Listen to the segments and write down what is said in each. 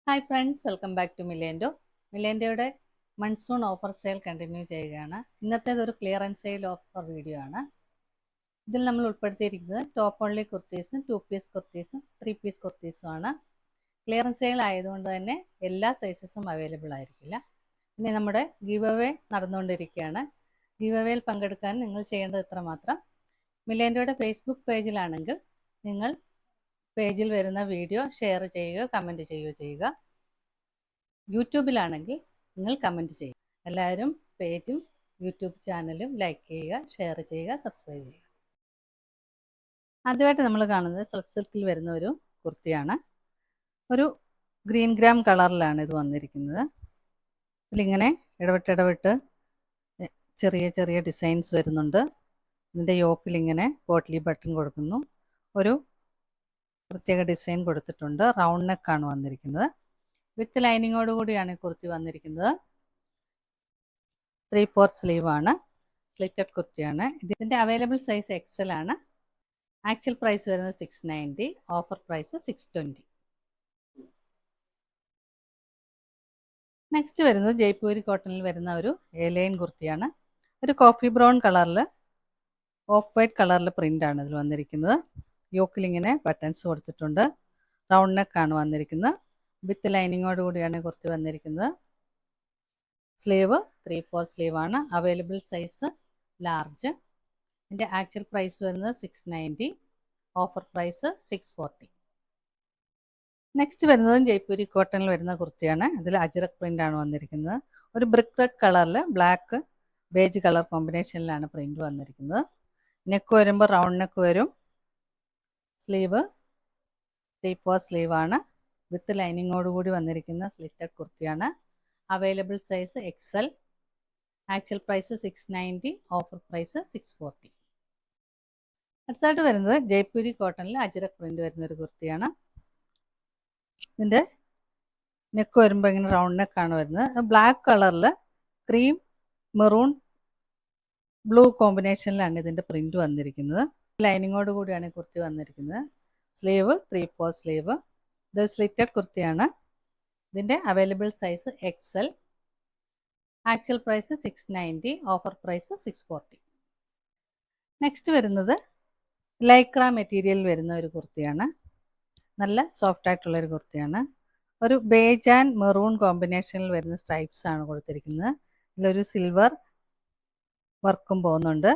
Hi friends, welcome back to Milendo. മിലേൻഡോയുടെ monsoon offer sale continue ചെയ്യുകയാണ്. ഇന്നത്തേത് ഒരു ക്ലിയറൻസ് സെയിൽ ഓഫർ വീഡിയോ ആണ്. ഇതിൽ നമ്മൾ ഉൾപ്പെടുത്തിയിരിക്കുന്നത് ടോപ്പ് ഓൺലി കുർത്തീസും 2 പീസ് കുർത്തീസും 3 പീസ് കുർത്തീസും ആണ്. ക്ലിയറൻസ് സെയിൽ ആയതുകൊണ്ട് തന്നെ എല്ലാ സൈസസും അവൈലബിൾ ആയിരിക്കില്ല. ഇനി നമ്മുടെ ഗീവ് അവേ നടന്നുകൊണ്ടിരിക്കുകയാണ്. ഗീവ് അവേയിൽ പങ്കെടുക്കാൻ നിങ്ങൾ ചെയ്യേണ്ടത് ഇത്ര മാത്രം. മിലേൻഡോയുടെ ഫേസ്ബുക്ക് പേജിലാണെങ്കിൽ നിങ്ങൾ പേജിൽ വരുന്ന വീഡിയോ ഷെയർ ചെയ്യുക, കമൻറ്റ് ചെയ്യുക. യൂട്യൂബിലാണെങ്കിൽ നിങ്ങൾ കമൻറ്റ് ചെയ്യുക. എല്ലാവരും പേജും യൂട്യൂബ് ചാനലും ലൈക്ക് ചെയ്യുക, ഷെയർ ചെയ്യുക, സബ്സ്ക്രൈബ് ചെയ്യുക. ആദ്യമായിട്ട് നമ്മൾ കാണുന്നത് സിൽക്ക് സിൽക്കിൽ വരുന്ന ഒരു കുർത്തിയാണ്. ഒരു ഗ്രീൻ ഗ്രാം കളറിലാണ് ഇത് വന്നിരിക്കുന്നത്. ഇതിലിങ്ങനെ ഇടവിട്ട് ചെറിയ ചെറിയ ഡിസൈൻസ് വരുന്നുണ്ട്. ഇതിൻ്റെ യോക്കിലിങ്ങനെ പോട്ട്ലി ബട്ടൺ കൊടുക്കുന്നു. ഒരു പ്രത്യേക ഡിസൈൻ കൊടുത്തിട്ടുണ്ട്. റൗണ്ട് നെക്കാണ് വന്നിരിക്കുന്നത്. വിത്ത് ലൈനിങ്ങോട് കൂടിയാണ് ഈ കുർത്തി വന്നിരിക്കുന്നത്. 3/4 സ്ലീവ് ആണ്. സ്ലിറ്റഡ് കുർത്തിയാണ്. ഇതിൻ്റെ അവൈലബിൾ സൈസ് എക്സൽ ആണ്. ആക്ച്വൽ പ്രൈസ് വരുന്നത് 690, ഓഫർ പ്രൈസ് 620. നെക്സ്റ്റ് വരുന്നത് ജയ്പൂരി കോട്ടണിൽ വരുന്ന ഒരു എലൈൻ കുർത്തിയാണ്. ഒരു കോഫി ബ്രൗൺ കളറിൽ ഓഫ് വൈറ്റ് കളറിൽ പ്രിൻ്റാണ് ഇതിൽ വന്നിരിക്കുന്നത്. യോക്കിലിങ്ങനെ ബട്ടൺസ് കൊടുത്തിട്ടുണ്ട്. റൗണ്ട് നെക്കാണ് വന്നിരിക്കുന്നത്. വിത്ത് ലൈനിങ്ങോട് കൂടിയാണ് കുർത്തി വന്നിരിക്കുന്നത്. സ്ലീവ് 3/4 സ്ലീവ് ആണ്. Available size large. ഇതിൻ്റെ ആക്ച്വൽ പ്രൈസ് വരുന്നത് 690, ഓഫർ പ്രൈസ് 640. നെക്സ്റ്റ് വരുന്നതും ജയ്പൂരി കോട്ടണിൽ വരുന്ന കുർത്തിയാണ്. ഇതിൽ അജ്രക് പ്രിൻ്റ് ആണ് വന്നിരിക്കുന്നത്. ഒരു ബ്രിക്ക് റെഡ് കളറിൽ ബ്ലാക്ക് ബേജ് കളർ കോമ്പിനേഷനിലാണ് പ്രിൻ്റ് വന്നിരിക്കുന്നത്. നെക്ക് വരുമ്പോൾ റൗണ്ട് നെക്ക് വരും. സ്ലീവ് 3/4 സ്ലീവ് ആണ്. വിത്ത് ലൈനിങ്ങോട് കൂടി വന്നിരിക്കുന്ന സ്ലിറ്റഡ് കുർത്തിയാണ്. Available size XL. Actual price 690, offer price 640. അടുത്തായിട്ട് വരുന്നത് ജയ്പൂരി കോട്ടണിൽ അജ്രക് പ്രിൻ്റ് വരുന്നൊരു കുർത്തിയാണ്. ഇതിൻ്റെ നെക്ക് വരുമ്പോൾ ഇങ്ങനെ റൗണ്ട് നെക്കാണ് വരുന്നത്. ബ്ലാക്ക് കളറിൽ ക്രീം മെറൂൺ ബ്ലൂ കോമ്പിനേഷനിലാണ് ഇതിൻ്റെ പ്രിൻ്റ് വന്നിരിക്കുന്നത്. ലൈനിങ്ങോട് കൂടിയാണ് ഈ കുർത്തി വന്നിരിക്കുന്നത്. Sleeve 3/4 sleeve. ഇത് സ്ലിറ്റഡ് കുർത്തിയാണ്. ഇതിൻ്റെ available size XL. Actual price 690, offer price 640. Next വരുന്നത് ലൈക്ര മെറ്റീരിയൽ വരുന്ന ഒരു കുർത്തിയാണ്. നല്ല സോഫ്റ്റ് ആയിട്ടുള്ളൊരു കുർത്തിയാണ്. ഒരു ബേജ് ആൻഡ് മെറൂൺ കോമ്പിനേഷനിൽ വരുന്ന സ്ട്രൈപ്സ് ആണ് കൊടുത്തിരിക്കുന്നത്. ഇതിലൊരു സിൽവർ വർക്കും പോകുന്നുണ്ട്.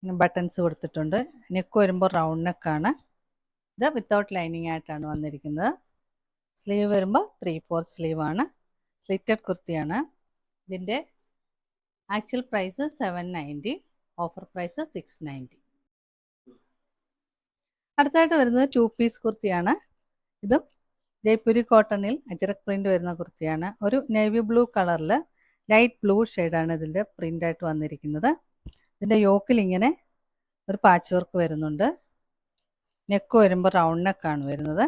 ബട്ടൺസ് കൊടുത്തിട്ടുണ്ട്. നെക്ക് വരുമ്പോൾ റൗണ്ട് നെക്കാണ്. ഇത് വിത്തൗട്ട് ലൈനിങ് ആയിട്ടാണ് വന്നിരിക്കുന്നത്. സ്ലീവ് വരുമ്പോൾ 3/4 സ്ലീവ് ആണ്. സ്ലിറ്റഡ് കുർത്തിയാണ്. ഇതിൻ്റെ ആക്ച്വൽ പ്രൈസ് 790, ഓഫർ പ്രൈസ് 690. അടുത്തായിട്ട് വരുന്നത് 2 പീസ് കുർത്തിയാണ്. ഇതും ജയ്പൂരി കോട്ടണിൽ അജ്രക് പ്രിൻ്റ് വരുന്ന കുർത്തിയാണ്. ഒരു നേവി ബ്ലൂ കളറിൽ ലൈറ്റ് ബ്ലൂ ഷെയ്ഡാണ് ഇതിൻ്റെ പ്രിൻ്റായിട്ട് വന്നിരിക്കുന്നത്. ഇതിൻ്റെ യോക്കിൽ ഇങ്ങനെ ഒരു പാച്ച് വർക്ക് വരുന്നുണ്ട്. നെക്ക് വരുമ്പോൾ റൗണ്ട് നെക്കാണ് വരുന്നത്.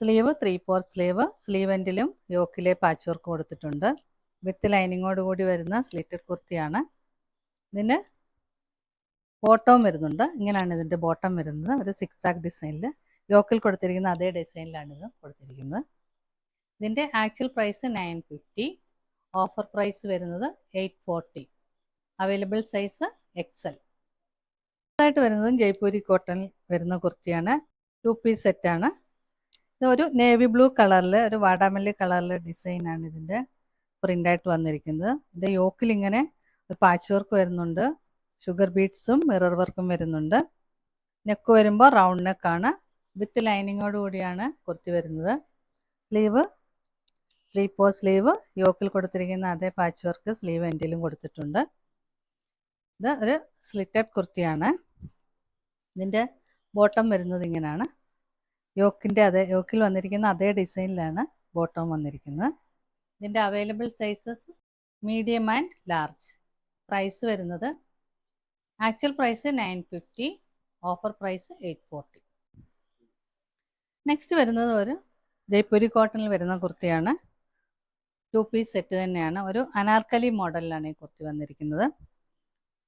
Sleeve 3/4 sleeve. സ്ലീവ് എൻഡിലും യോക്കിലെ പാച്ച് വർക്ക് കൊടുത്തിട്ടുണ്ട്. വിത്ത് ലൈനിങ്ങോട് കൂടി വരുന്ന സ്ലിറ്റഡ് കുർത്തിയാണ്. ഇതിന് ബോട്ടം വരുന്നുണ്ട്. ഇങ്ങനെയാണ് ഇതിൻ്റെ ബോട്ടം വരുന്നത്. ഒരു സിക്സാക് ഡിസൈനിൽ യോക്കിൽ കൊടുത്തിരിക്കുന്ന അതേ ഡിസൈനിലാണ് ഇത് കൊടുത്തിരിക്കുന്നത്. ഇതിൻ്റെ ആക്ച്വൽ പ്രൈസ് 950, ഓഫർ പ്രൈസ് വരുന്നത് 840. Available size Excel. അടുത്തായിട്ട് വരുന്നതും ജയ്പൂരി കോട്ടണിൽ വരുന്ന കുർത്തിയാണ്. 2 പീസ് സെറ്റാണ്. ഇത് ഒരു നേവി ബ്ലൂ കളറിൽ ഒരു വാടാമല്ലി കളറിലെ ഡിസൈനാണ് ഇതിൻ്റെ പ്രിൻ്റായിട്ട് വന്നിരിക്കുന്നത്. ഇതിൻ്റെ യോക്കിൽ ഇങ്ങനെ ഒരു പാച്ച് വർക്ക് വരുന്നുണ്ട്. ഷുഗർ ബീഡ്സും മിറർ വർക്കും വരുന്നുണ്ട്. നെക്ക് വരുമ്പോൾ റൗണ്ട് നെക്കാണ്. വിത്ത് ലൈനിങ്ങോട് കൂടിയാണ് കുർത്തി വരുന്നത്. Sleeve 3/4 sleeve. യോക്കിൽ കൊടുത്തിരിക്കുന്ന അതേ പാച്ച് വർക്ക് സ്ലീവ് എൻഡിലും കൊടുത്തിട്ടുണ്ട്. ഇത് ഒരു സ്ലിറ്റഡ് കുർത്തിയാണ്. ഇതിൻ്റെ ബോട്ടം വരുന്നത് ഇങ്ങനെയാണ്. യോക്കിൽ വന്നിരിക്കുന്ന അതേ ഡിസൈനിലാണ് ബോട്ടം വന്നിരിക്കുന്നത്. ഇതിൻ്റെ available sizes medium and large. Price വരുന്നത് actual price 950, offer price 840. Next വരുന്നത് ഒരു ജയ്പൂരി കോട്ടണിൽ വരുന്ന കുർത്തിയാണ്. 2 പീസ് സെറ്റ് തന്നെയാണ്. ഒരു അനാർക്കലി മോഡലിലാണ് ഈ കുർത്തി വന്നിരിക്കുന്നത്.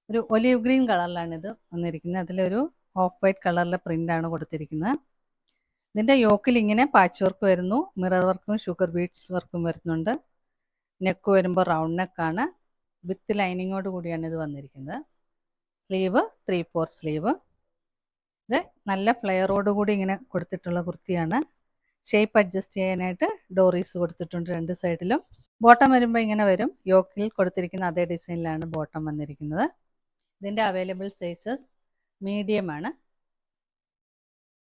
ഒരു ഒലീവ് ഗ്രീൻ കളറിലാണ് ഇത് വന്നിരിക്കുന്നത്. അതിലൊരു ഓഫ് വൈറ്റ് കളറിലെ പ്രിൻ്റാണ് കൊടുത്തിരിക്കുന്നത്. ഇതിൻ്റെ യോക്കിൽ ഇങ്ങനെ പാച്ച് വർക്ക് വരുന്നു, മിറർ വർക്കും ഷുഗർ ബീഡ്സ് വർക്കും വരുന്നുണ്ട്. നെക്ക് വരുമ്പോൾ റൗണ്ട് നെക്കാണ്, വിത്ത് ലൈനിങ്ങോട് കൂടിയാണ് ഇത് വന്നിരിക്കുന്നത്. Sleeve 3/4 sleeve. ഇത് നല്ല ഫ്ലെയറോട് കൂടി ഇങ്ങനെ കൊടുത്തിട്ടുള്ള കുർത്തിയാണ്. ഷേപ്പ് അഡ്ജസ്റ്റ് ചെയ്യാനായിട്ട് ഡോറീസ് കൊടുത്തിട്ടുണ്ട് രണ്ട് സൈഡിലും. ബോട്ടം വരുമ്പോൾ ഇങ്ങനെ വരും. യോക്കിൽ കൊടുത്തിരിക്കുന്ന അതേ ഡിസൈനിലാണ് ബോട്ടം വന്നിരിക്കുന്നത്. ഇതിൻ്റെ അവൈലബിൾ സൈസസ് മീഡിയം ആണ്.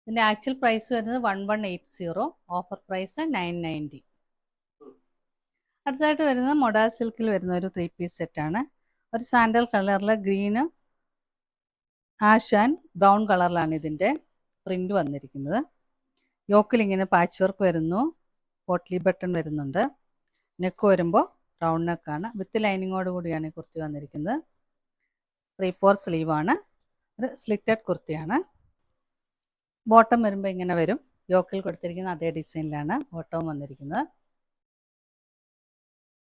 ഇതിൻ്റെ ആക്ച്വൽ പ്രൈസ് വരുന്നത് 1180, ഓഫർ പ്രൈസ് 990. അടുത്തതായിട്ട് വരുന്നത് മൊഡാൽ സിൽക്കിൽ വരുന്ന ഒരു 3 പീസ് സെറ്റാണ്. ഒരു സാൻഡൽ കളറിൽ ഗ്രീന് ആഷ് ആൻഡ് ബ്രൗൺ കളറിലാണ് ഇതിൻ്റെ പ്രിൻ്റ് വന്നിരിക്കുന്നത്. യോക്കിൽ ഇങ്ങനെ പാച്ച് വർക്ക് വരുന്നു, പോട്ട്ലി ബട്ടൺ വരുന്നുണ്ട്. നെക്ക് വരുമ്പോൾ റൗണ്ട് നെക്കാണ്, വിത്ത് ലൈനിങ്ങോട് കൂടിയാണ് ഈ കുർത്തി വന്നിരിക്കുന്നത്. 3/4 സ്ലീവാണ്. ഒരു സ്ലിറ്റഡ് കുർത്തിയാണ്. ബോട്ടം വരുമ്പോൾ ഇങ്ങനെ വരും. യോക്കിൽ കൊടുത്തിരിക്കുന്ന അതേ ഡിസൈനിലാണ് ബോട്ടവും വന്നിരിക്കുന്നത്.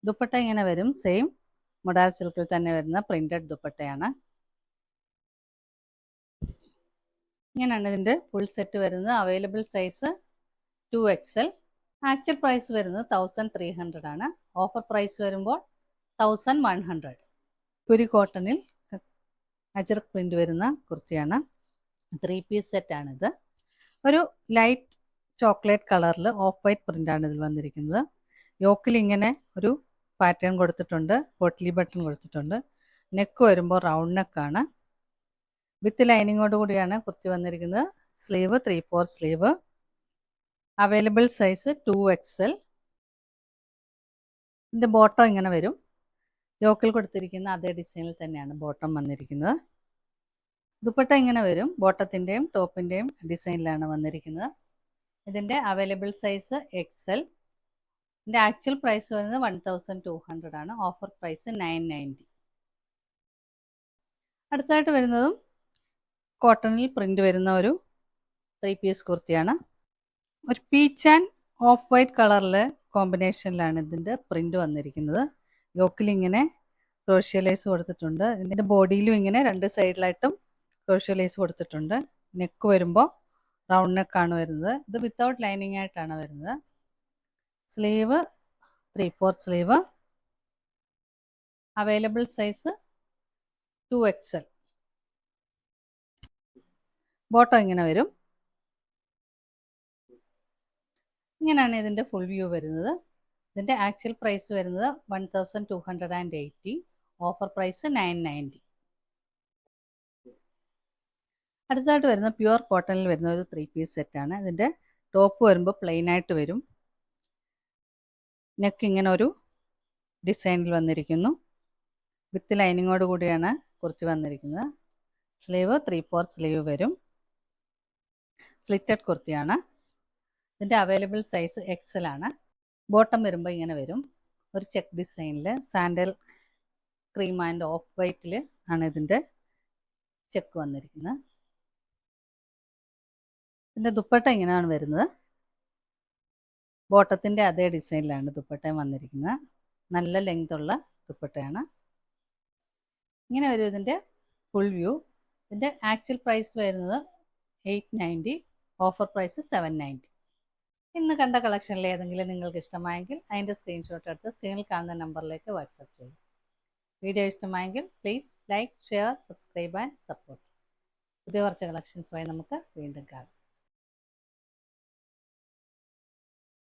ദുപ്പട്ട ഇങ്ങനെ വരും. സെയിം മൊഡാൽ സിൽക്കിൽ തന്നെ വരുന്ന പ്രിന്റഡ് ദുപ്പട്ടയാണ്. ഇങ്ങനെയാണ് ഇതിൻ്റെ ഫുൾ സെറ്റ് വരുന്നത്. Available size 2XL. Actual price വരുന്നത് 1300 ആണ്. ഓഫർ പ്രൈസ് വരുമ്പോൾ 1100. പുരി കോട്ടണിൽ അജറക് പ്രിന്റ് വരുന്ന കുർത്തിയാണ്. 3 പീസ് സെറ്റാണിത്. ഒരു ലൈറ്റ് ചോക്ലേറ്റ് കളറിൽ ഓഫ് വൈറ്റ് പ്രിൻ്റാണ് ഇതിൽ വന്നിരിക്കുന്നത്. യോക്കിൽ ഇങ്ങനെ ഒരു പാറ്റേൺ കൊടുത്തിട്ടുണ്ട്, പോട്ട്ലി ബട്ടൺ കൊടുത്തിട്ടുണ്ട്. നെക്ക് വരുമ്പോൾ റൗണ്ട് നെക്കാണ്, വിത്ത് ലൈനിങ്ങോട് കൂടിയാണ് കുർത്തി വന്നിരിക്കുന്നത്. Sleeve 3/4 sleeve. Available size 2XL. ഇതിൻ്റെ ബോട്ടം ഇങ്ങനെ വരും. യോക്കിൽ കൊടുത്തിരിക്കുന്ന അതേ ഡിസൈനിൽ തന്നെയാണ് ബോട്ടം വന്നിരിക്കുന്നത്. ദുപ്പട്ട ഇങ്ങനെ വരും. ബോട്ടത്തിൻ്റെയും ടോപ്പിൻ്റെയും ഡിസൈനിലാണ് വന്നിരിക്കുന്നത്. ഇതിൻ്റെ അവൈലബിൾ സൈസ് XL. ഇതിൻ്റെ ആക്ച്വൽ പ്രൈസ് വരുന്നത് 1200 ആണ്. Offer price 990. അടുത്തായിട്ട് വരുന്നതും കോട്ടണിൽ പ്രിൻ്റ് വരുന്ന ഒരു 3 പീസ് കുർത്തിയാണ്. ഒരു പീച്ച് ആൻഡ് ഓഫ് വൈറ്റ് കളറിൽ കോമ്പിനേഷനിലാണ് ഇതിൻ്റെ പ്രിൻ്റ് വന്നിരിക്കുന്നത്. യോക്കിൽ ഇങ്ങനെ ക്രോഷ്യോ കൊടുത്തിട്ടുണ്ട്. ഇതിൻ്റെ ബോഡിയിലും ഇങ്ങനെ രണ്ട് സൈഡിലായിട്ടും ക്രോഷ്യോ കൊടുത്തിട്ടുണ്ട്. നെക്ക് വരുമ്പോൾ റൗണ്ട് നെക്കാണ് വരുന്നത്. ഇത് വിത്തൗട്ട് ലൈനിങ് ആയിട്ടാണ് വരുന്നത്. Sleeve 3/4 sleeve. Available size 2XL. Bottom ഇങ്ങനെ വരും. ഇങ്ങനെയാണ് ഇതിൻ്റെ ഫുൾ വ്യൂ വരുന്നത്. ഇതിൻ്റെ ആക്ച്വൽ പ്രൈസ് വരുന്നത് 1280. Offer price 990. അടുത്തതായിട്ട് വരുന്ന പ്യുവർ കോട്ടണിൽ വരുന്ന ഒരു 3 പീസ് സെറ്റാണ്. ഇതിൻ്റെ ടോപ്പ് വരുമ്പോൾ പ്ലെയിൻ ആയിട്ട് വരും. നെക്ക് ഇങ്ങനെ ഒരു ഡിസൈനിൽ വന്നിരിക്കുന്നു. വിത്ത് ലൈനിങ്ങോട് കൂടിയാണ് കുർത്തി വന്നിരിക്കുന്നത്. സ്ലീവ് 3/4 സ്ലീവ് വരും. സ്ലിറ്റഡ് കുർത്തിയാണ്. ഇതിൻ്റെ അവൈലബിൾ സൈസ് XL ആണ്. ബോട്ടം വരുമ്പോൾ ഇങ്ങനെ വരും. ഒരു ചെക്ക് ഡിസൈനിൽ സാൻഡൽ ക്രീം ആൻഡ് ഓഫ് വൈറ്റിൽ ആണ് ഇതിൻ്റെ ചെക്ക് വന്നിരിക്കുന്നത്. ഇതിൻ്റെ ദുപ്പട്ട ഇങ്ങനെയാണ് വരുന്നത്. ബോട്ടത്തിൻ്റെ അതേ ഡിസൈനിലാണ് ദുപ്പട്ടയും വന്നിരിക്കുന്നത്. നല്ല ലെങ്ത് ഉള്ള ദുപ്പട്ടയാണ്. ഇങ്ങനെ വരും ഇതിൻ്റെ ഫുൾ വ്യൂ. ഇതിൻ്റെ ആക്ച്വൽ പ്രൈസ് വരുന്നത് 890. Offer price 790. ഇന്ന് കണ്ട കളക്ഷനിൽ ഏതെങ്കിലും നിങ്ങൾക്ക് ഇഷ്ടമായെങ്കിൽ അതിൻ്റെ സ്ക്രീൻഷോട്ട് എടുത്ത് സ്ക്രീനിൽ കാണുന്ന നമ്പറിലേക്ക് വാട്സപ്പ് ചെയ്യും. വീഡിയോ ഇഷ്ടമായെങ്കിൽ please like, share, subscribe and support. പുതിയ കുറച്ച് കളക്ഷൻസുമായി നമുക്ക് വീണ്ടും കാണാം.